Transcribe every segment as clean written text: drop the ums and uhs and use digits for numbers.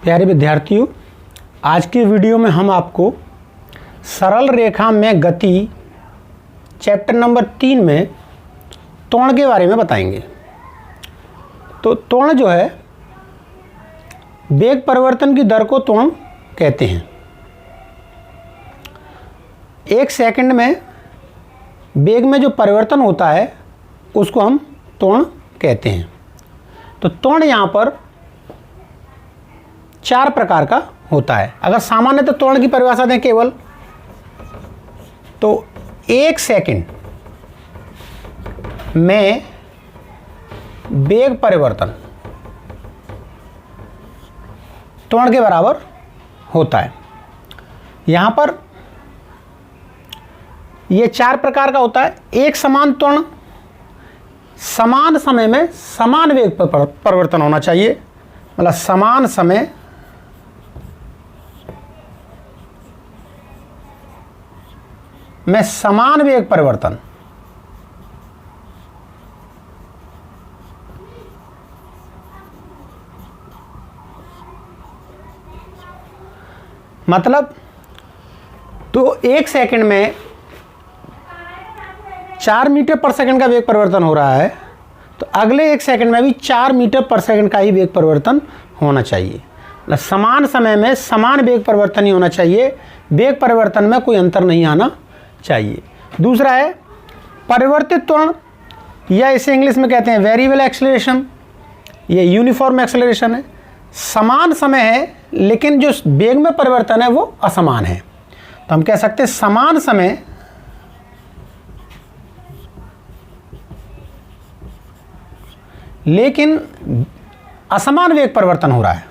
प्यारे विद्यार्थियों, आज के वीडियो में हम आपको सरल रेखा में गति चैप्टर नंबर 3 में त्वरण के बारे में बताएंगे। तो त्वरण जो है, वेग परिवर्तन की दर को त्वरण कहते हैं। 1 सेकंड में वेग में जो परिवर्तन होता है उसको हम त्वरण कहते हैं। तो त्वरण यहाँ पर 4 प्रकार का होता है। अगर सामान्यतः त्वरण की परिभाषा दें केवल, तो 1 सेकंड में वेग परिवर्तन त्वरण के बराबर होता है। यहाँ पर ये 4 प्रकार का होता है। एक समान त्वरण, समान समय में समान वेग पर परिवर्तन होना चाहिए, मतलब समान समय में समान वेग परिवर्तन। मतलब तो 1 सेकंड में 4 मीटर पर सेकंड का वेग परिवर्तन हो रहा है, तो अगले 1 सेकंड में भी 4 मीटर पर सेकंड का ही वेग परिवर्तन होना चाहिए। मतलब समान समय में समान वेग परिवर्तन ही होना चाहिए, वेग परिवर्तन में कोई अंतर नहीं आना चाहिए। दूसरा है परिवर्तित त्वरण, या इसे इंग्लिश में कहते हैं वेरिएबल एक्सेलरेशन। ये यूनिफॉर्म एक्सेलरेशन है। समान समय है लेकिन जो वेग में परिवर्तन है वो असमान है। तो हम कह सकते हैं समान समय लेकिन असमान वेग परिवर्तन हो रहा है।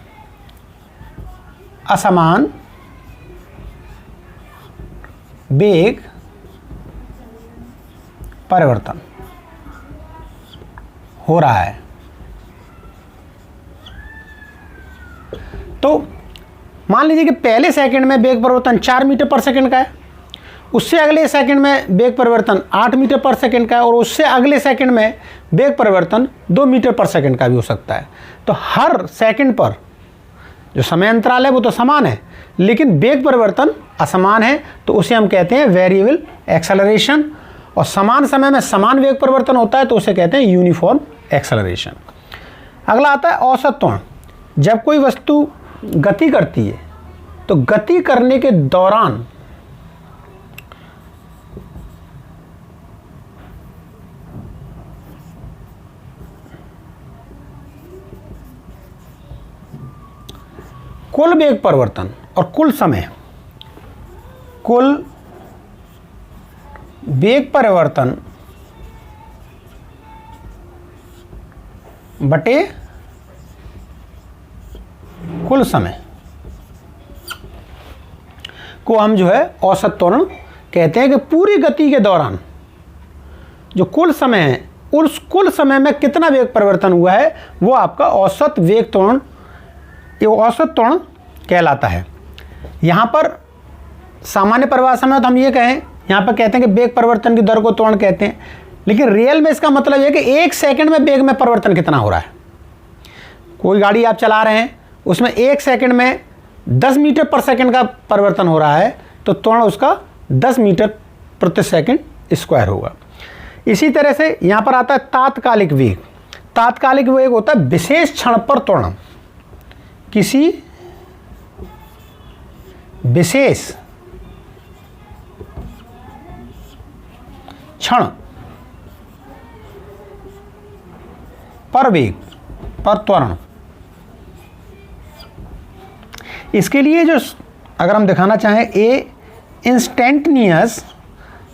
असमान वेग परिवर्तन हो रहा है। तो मान लीजिए कि पहले सेकंड में वेग परिवर्तन 4 मीटर पर सेकंड का है, उससे अगले सेकंड में वेग परिवर्तन 8 मीटर पर सेकंड का है, और उससे अगले सेकंड में वेग परिवर्तन 2 मीटर पर सेकंड का भी हो सकता है। तो हर सेकंड पर जो समय अंतराल है वो तो समान है, लेकिन वेग परिवर्तन असमान है, तो उसे हम कहते हैं वेरिएबल एक्सेलरेशन। और समान समय में समान वेग परिवर्तन होता है तो उसे कहते हैं यूनिफॉर्म एक्सेलरेशन। अगला आता है औसत त्वरण। जब कोई वस्तु गति करती है तो गति करने के दौरान कुल वेग परिवर्तन और कुल समय, कुल वेग परिवर्तन बटे कुल समय को हम जो है औसत त्वरण कहते हैं। कि पूरी गति के दौरान जो कुल समय है, उस कुल समय में कितना वेग परिवर्तन हुआ है वो आपका औसत वेग त्वरण, ये औसत त्वरण कहलाता है। यहाँ पर सामान्य परिभाषा में तो हम ये कहें, यहाँ पर कहते हैं कि वेग परिवर्तन की दर को त्वरण कहते हैं, लेकिन रियल में इसका मतलब ये है कि 1 सेकंड में वेग में परिवर्तन कितना हो रहा है। कोई गाड़ी आप चला रहे हैं, उसमें 1 सेकंड में 10 मीटर पर सेकंड का परिवर्तन हो रहा है, तो त्वरण उसका 10 मीटर प्रति सेकंड स्क्वायर होगा। इसी तरह से यहाँ पर आता है तात्कालिक वेग। तात्कालिक वेग होता है विशेष क्षण पर त्वरण। किसी विशेष क्षण पर वेग पर त्वरण। इसके लिए जो अगर हम दिखाना चाहें, ए इंस्टेंटनियस,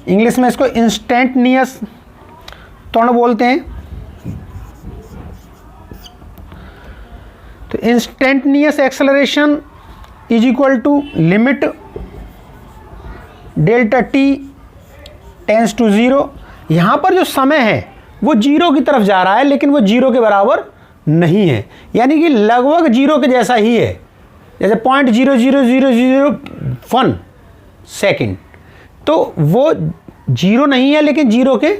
इंग्लिश में इसको इंस्टेंटनियस त्वरण बोलते हैं। तो instantaneous acceleration is equal to limit delta t tends to 0। यहाँ पर जो समय है वो 0 की तरफ जा रहा है, लेकिन वो 0 के बराबर नहीं है, यानी कि लगभग 0 के जैसा ही है, जैसे 0.00001 सेकंड। तो वो 0 नहीं है लेकिन 0 के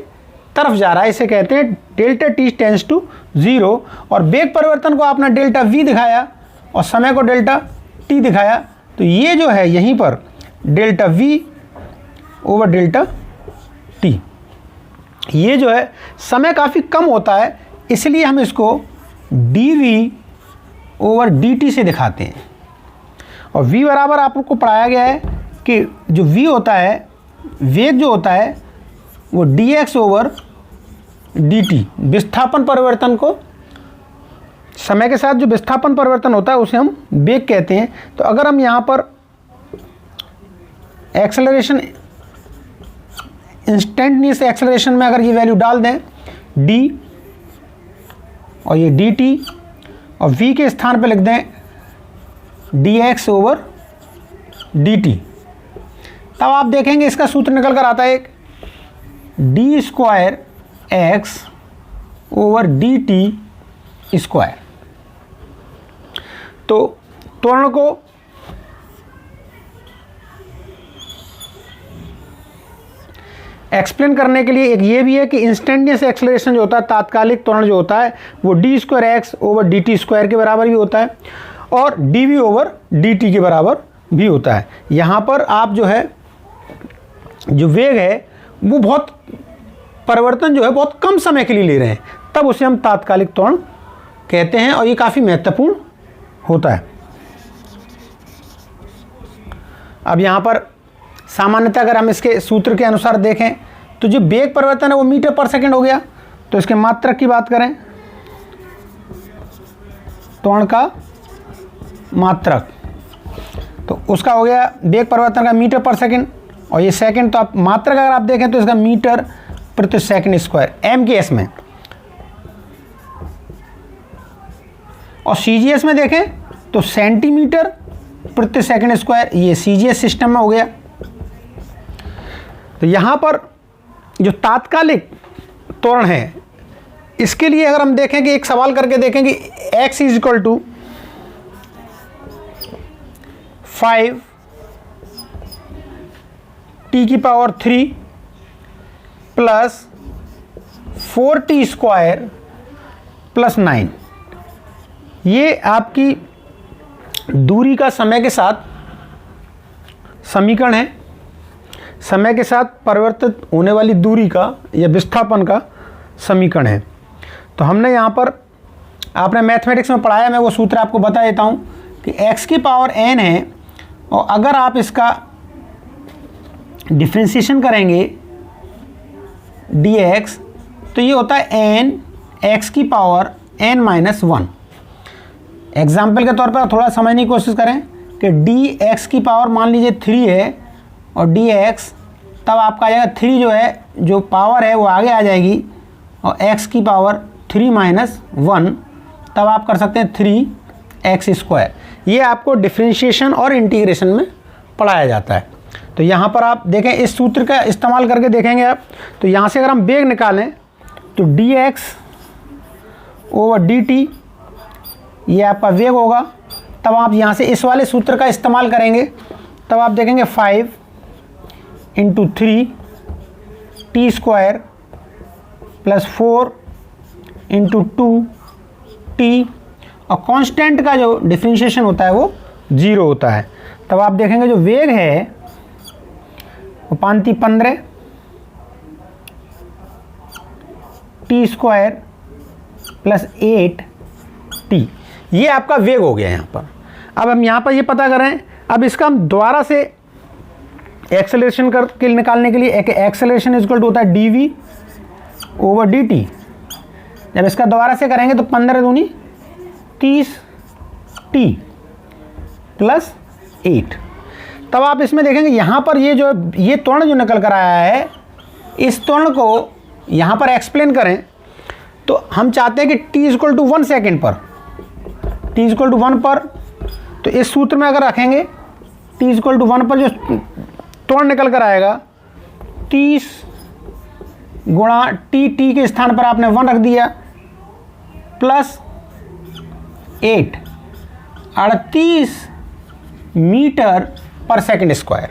तरफ जा रहा है, इसे कहते हैं डेल्टा टी टेंस टू 0। और वेग परिवर्तन को आपने डेल्टा वी दिखाया, और समय को डेल्टा टी दिखाया, तो ये जो है यहीं पर delta we over delta T, ये जो है समय काफ़ी कम होता है, इसलिए हम इसको D V over D T से दिखाते हैं। और v बराबर आपको पढ़ाया गया है कि जो v होता है, वेग जो होता है वो dx ओवर dt, विस्थापन परिवर्तन को, समय के साथ जो विस्थापन परिवर्तन होता है उसे हम वेग कहते हैं। तो अगर हम यहाँ पर एक्सेलरेशन, इंस्टेंटनियस एक्सेलरेशन में अगर ये वैल्यू डाल दें d और ये dt और v के स्थान पर लिख दें dx ओवर dt, तब आप देखेंगे इसका सूत्र निकल कर आता है एक D square X over D T square. तो त्वरण को एक्सप्लेन करने के लिए एक ये भी है कि इंस्टेंटेनियस एक्सेलरेशन जो होता है, तात्कालिक त्वरण जो होता है वो D square X over D T square के बराबर भी होता है और D V over D T के बराबर भी होता है। यहाँ पर आप जो है जो वेग है वो बहुत परिवर्तन जो है बहुत कम समय के लिए ले रहे हैं, तब उसे हम तात्कालिक त्वरण कहते हैं और ये काफ़ी महत्वपूर्ण होता है। अब यहाँ पर सामान्यतः अगर हम इसके सूत्र के अनुसार देखें तो जो वेग परिवर्तन है वो मीटर पर सेकंड हो गया। तो इसके मात्रक की बात करें, त्वरण का मात्रक, तो उसका हो गया वेग परिवर्तन का मीटर पर सेकंड, और ये सेकंड तो आप मात्रक अगर आप देखें तो इसका मीटर प्रति सेकंड स्क्वायर एम के एस में, और सीजीएस में देखें तो सेंटीमीटर प्रति सेकंड स्क्वायर, ये सीजीएस सिस्टम में हो गया। तो यहाँ पर जो तात्कालिक त्वरण है इसके लिए अगर हम देखें कि एक सवाल करके देखें कि x is equal to 5 t की power 3 plus 4t square plus 9, ये आपकी दूरी का समय के साथ समीकरण है, समय के साथ परिवर्तित होने वाली दूरी का या विस्थापन का समीकरण है। तो हमने यहाँ पर आपने मैथमेटिक्स में पढ़ाया, मैं वो सूत्र आपको बता देता हूँ कि x की पावर n है और अगर आप इसका डिफ्रेंशिएशन करेंगे dx तो ये होता है n x की पावर n माइनस 1। एग्जाम्पल के तौर पर थोड़ा समझने की कोशिश करें कि dx की पावर मान लीजिए 3 है और dx, तब आपका आ जाएगा 3 जो है जो पावर है वो आगे आ जाएगी और x की पावर 3 माइनस 1, तब आप कर सकते हैं 3x स्क्वायर। ये आपको डिफ्रेंशिएशन और इंटीग्रेशन में पढ़ाया जाता है। तो यहाँ पर आप देखें इस सूत्र का इस्तेमाल करके देखेंगे आप, तो यहाँ से अगर हम वेग निकालें तो dx ओवर dt ये आपका वेग होगा। तब आप यहाँ से इस वाले सूत्र का इस्तेमाल करेंगे, तब आप देखेंगे 5 into 3 T square plus 4 into 2 T, और कांस्टेंट का जो डिफ्रेंशिएशन होता है वो 0 होता है। तब आप देखेंगे जो वेग है वो 5×15 टी स्क्वायर प्लस 8 टी, ये आपका वेग हो गया यहाँ पर। अब हम यहाँ पर ये पता करें, अब इसका हम दोबारा से एक्सेलरेशन करके निकालने के लिए एक एक्सेलरेशन इक्वल टू होता है dv ओवर dt। जब इसका दोबारा से करेंगे तो 15 दूनी 30 t प्लस 8। तब आप इसमें देखेंगे यहाँ पर ये जो ये त्वरण जो निकल कर आया है, इस त्वरण को यहाँ पर एक्सप्लेन करें तो हम चाहते हैं कि t इक्वल टू 1 सेकेंड पर, t इक्वल टू 1 पर, तो इस सूत्र में अगर रखेंगे t इक्वल टू 1 पर जो त्वरण निकल कर आएगा 30 गुणा टी के स्थान पर आपने 1 रख दिया प्लस 8, 38 मीटर पर सेकंड स्क्वायर।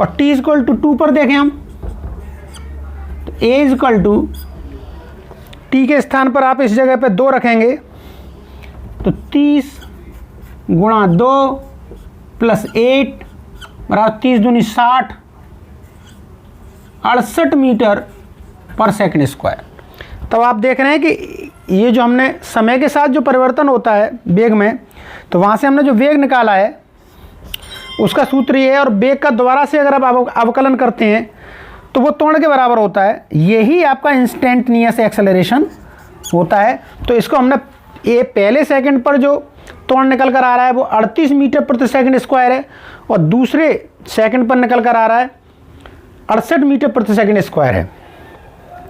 और t इक्वल टू 2 पर देखें हम तो a इक्वल टू टी के स्थान पर आप इस जगह पे 2 रखेंगे तो 30 गुणा 2 प्लस 8 बराबर 30 दूनी 60, 68 मीटर पर सेकंड स्क्वायर। तब आप देख रहे हैं कि ये जो हमने समय के साथ जो परिवर्तन होता है वेग में, तो वहाँ से हमने जो वेग निकाला है उसका सूत्र ये है, और वेग का दोबारा से अगर आप अवकलन करते हैं तो वो त्वरण के बराबर होता है। यही आपका इंस्टेंटेनियस एक्सेलरेशन होता है। तो इसको हमने ये पहले सेकंड पर जो त्वरण निकल कर आ रहा है वो 38 मीटर प्रति सेकंड स्क्वायर है, और दूसरे सेकंड पर निकल कर आ रहा है 68 मीटर प्रति सेकंड स्क्वायर है।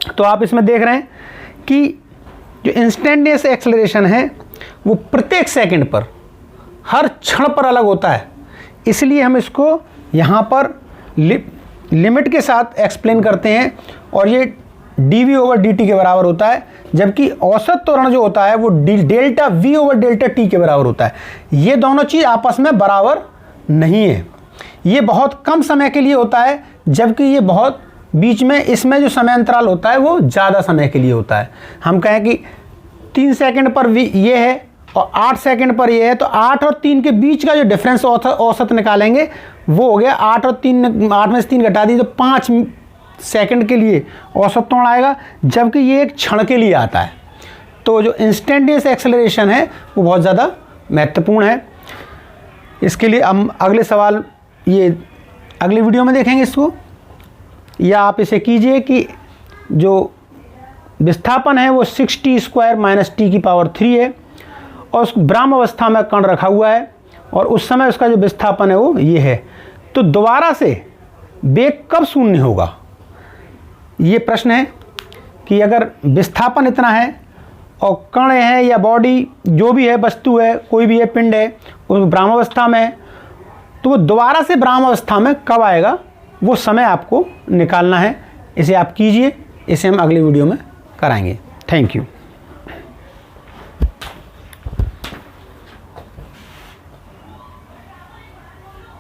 तो आप इसमें देख रहे हैं कि जो इंस्टेंटेनियस एक्सेलरेशन है वो प्रत्येक सेकंड पर, हर क्षण पर अलग होता है। इसलिए हम इसको यहाँ पर लिमिट के साथ एक्सप्लेन करते हैं, और ये dv/dt के बराबर होता है, जबकि औसत त्वरण जो होता है वो डेल्टा v/डेल्टा t के बराबर होता है। ये दोनों चीज़ आपस में बराबर नहीं है। ये बहुत कम समय के लिए होता है, जबकि ये बहुत बीच में, इसमें जो समय अंतराल होता है वो ज़्यादा समय के लिए होता है। हम कहें कि 3 सेकंड पर ये है और 8 सेकंड पर ये है, तो 8 और 3 के बीच का जो डिफरेंस औसत निकालेंगे वो हो गया 8 और 3, 8 में से 3 घटा दी तो 5 सेकंड के लिए औसत त्वरण आएगा, जबकि ये एक क्षण के लिए आता है। तो जो इंस्टेंटेनियस एक्सेलरेशन है वो बहुत ज़्यादा महत्वपूर्ण है। इसके लिए हम अगले सवाल ये अगली वीडियो में देखेंगे इसको, या आप इसे कीजिए कि जो विस्थापन है वो 6t² - t⁻³ है, और उस ब्राह्म अवस्था में कण रखा हुआ है, और उस समय उसका जो विस्थापन है वो ये है। तो दोबारा से वेग कब शून्य होगा, ये प्रश्न है कि अगर विस्थापन इतना है और कण है या बॉडी जो भी है, वस्तु है, कोई भी है, पिंड है, उस ब्राह्मावस्था में है, तो वो दोबारा से ब्राह्मावस्था में कब आएगा वो समय आपको निकालना है। इसे आप कीजिए, इसे हम अगली वीडियो में कराएंगे। Thank you.